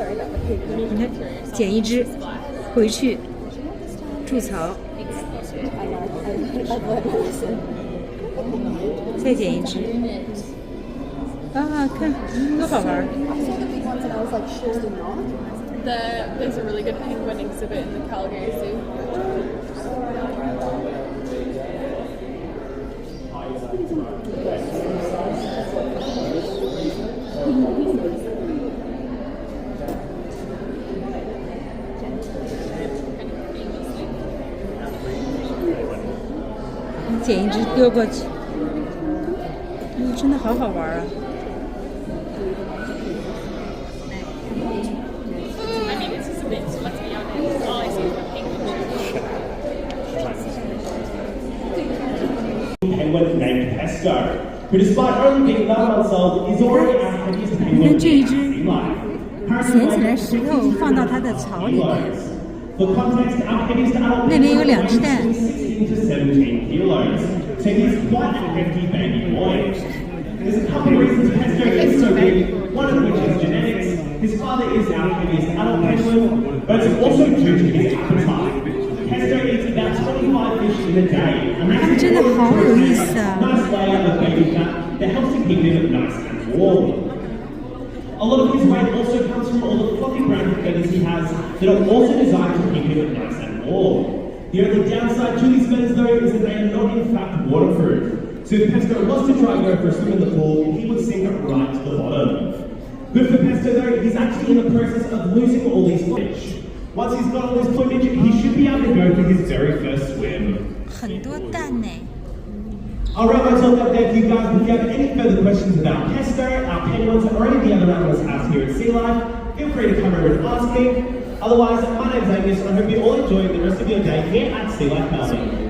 你看，捡一只回去筑巢，再捡一只。啊，看多好玩！There's a really good penguin exhibit in the Calgary Zoo. 捡一只丢过去，真的好好玩啊！Penguin named Pesto, who despite only being 9 months old, is already our heaviest penguin. 你看这一只捡起来石头放到它的巢里面，那边有2只蛋。to 17 kilos, so he's quite a hefty baby boy. There's a couple of reasons Pesto is so big, one of which is genetics. His father is our heaviest adult penguin, but it's also due to his appetite. Pesto eats about 25 fish in a day, and that's真的好有意思啊 nice layer of baby fat that helps to keep him nice and warm. A lot of his weight also comes from all the fluffy brown feathers he has that are also designed to keep him nice and warm. The only downside to these feathers though is that they are not in fact waterproof. So if Pesto was to try and go for a swim in the pool, he would sink right to the bottom. Good for Pesto though, he's actually in the process of losing all these fish. Once he's got all his plumage, he should be able to go for his very first swim. 很多蛋呢。I'll wrap my talk up there for you guys. If you have any further questions about Pesto, our penguins, or any of the other animals housed here at Sea Life, feel free to come over and ask me. Otherwise, my name's Angus, and I hope you all enjoy the rest of your day here at Sea Life Melbourne.